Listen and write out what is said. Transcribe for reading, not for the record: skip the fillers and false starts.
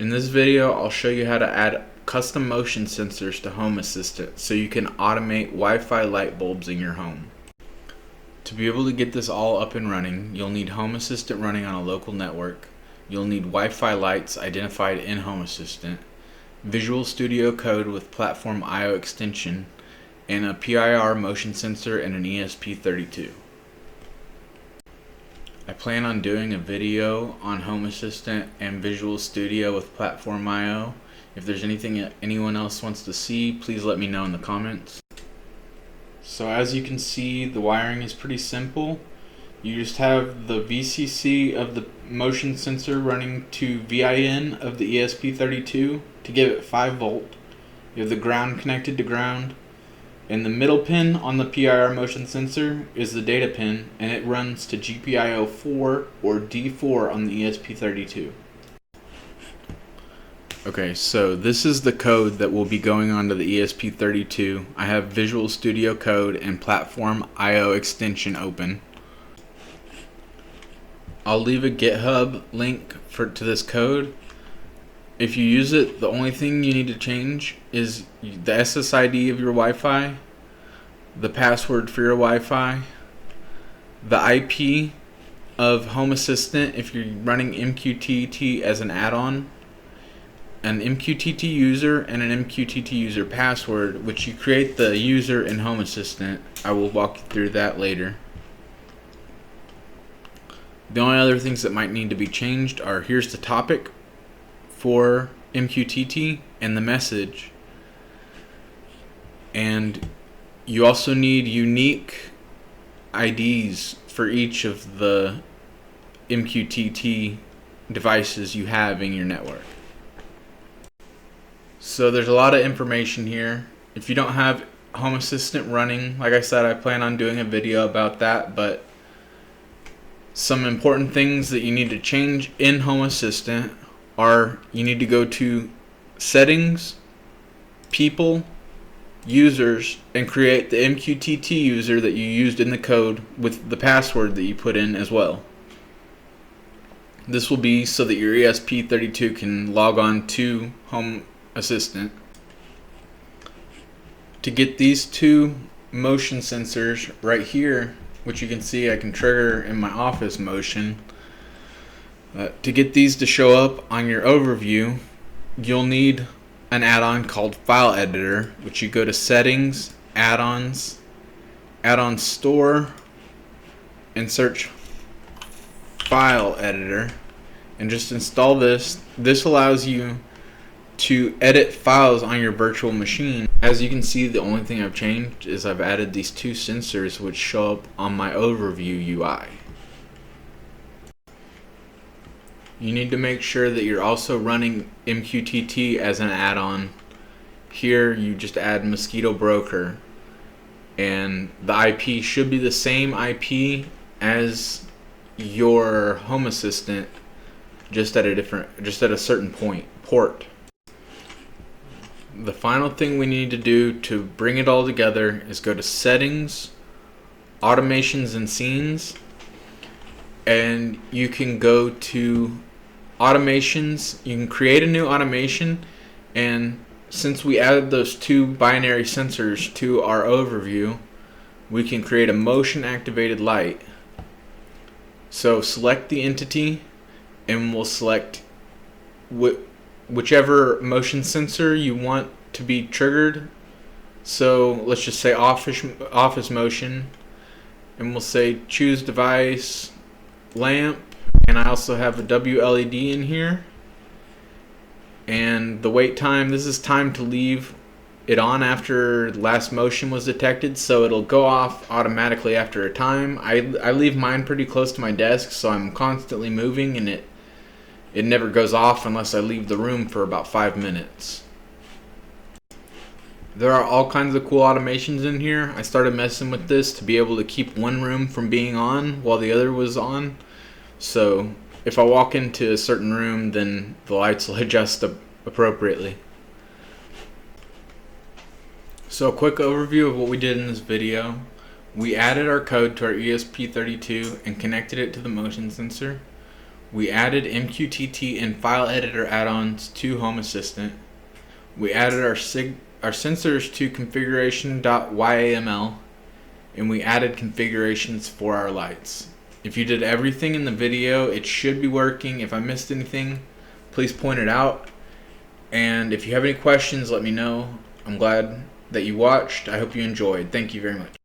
In this video, I'll show you how to add custom motion sensors to Home Assistant so you can automate Wi-Fi light bulbs in your home. To be able to get this all up and running, you'll need Home Assistant running on a local network. You'll need Wi-Fi lights identified in Home Assistant, Visual Studio Code with Platform I/O extension, and a PIR motion sensor and an ESP32. I plan on doing a video on Home Assistant and Visual Studio with Platform I/O. If there's anything anyone else wants to see, please let me know in the comments. So as you can see, the wiring is pretty simple. You just have the VCC of the motion sensor running to VIN of the ESP32 to give it 5 volt. You have the ground connected to ground. And the middle pin on the PIR motion sensor is the data pin, and it runs to GPIO 4 or D4 on the ESP32. Okay, so this is the code that will be going onto the ESP32. I have Visual Studio Code and Platform I/O extension open. I'll leave a GitHub link to this code. If you use it, the only thing you need to change is the SSID of your Wi-Fi, the password for your Wi-Fi, the IP of Home Assistant if you're running MQTT as an add-on, an MQTT user and an MQTT user password, which you create the user in Home Assistant. I will walk you through that later. The only other things that might need to be changed are here's the topic for MQTT and the message, and you also need unique IDs for each of the MQTT devices you have in your network. So there's a lot of information here. If you don't have Home Assistant running, like I said, I plan on doing a video about that, but some important things that you need to change in Home Assistant are you need to go to Settings, People, Users, and create the MQTT user that you used in the code with the password that you put in as well. This will be so that your ESP32 can log on to Home Assistant. To get these two motion sensors right here, which you can see I can trigger in my office motion, to get these to show up on your overview, you'll need an add-on called File Editor, which you go to Settings, Add-ons, Add-on Store, and search File Editor, and just install this. This allows you to edit files on your virtual machine. As you can see, the only thing I've changed is I've added these two sensors which show up on my overview UI. You need to make sure that you're also running MQTT as an add-on. Here you just add Mosquito Broker, and the IP should be the same IP as your Home Assistant, just at a certain port. The final thing we need to do to bring it all together is go to Settings, Automations and Scenes, and you can go to Automations. You can create a new automation, and since we added those two binary sensors to our overview, we can create a motion activated light. So select the entity, and we'll select whichever motion sensor you want to be triggered. So let's just say office motion, and we'll say choose device, lamp, and I also have a WLED in here. And the wait time, this is time to leave it on after last motion was detected, so it'll go off automatically after a time. I leave mine pretty close to my desk, so I'm constantly moving, and it never goes off unless I leave the room for about 5 minutes. There are all kinds of cool automations in here. I started messing with this to be able to keep one room from being on while the other was on. So if I walk into a certain room, then the lights will adjust appropriately. So a quick overview of what we did in this video. We added our code to our ESP32 and connected it to the motion sensor. We added MQTT and file editor add-ons to Home Assistant. We added our sensors to configuration.yaml, and we added configurations for our lights. If you did everything in the video, it should be working. If I missed anything, please point it out. And if you have any questions, let me know. I'm glad that you watched. I hope you enjoyed. Thank you very much.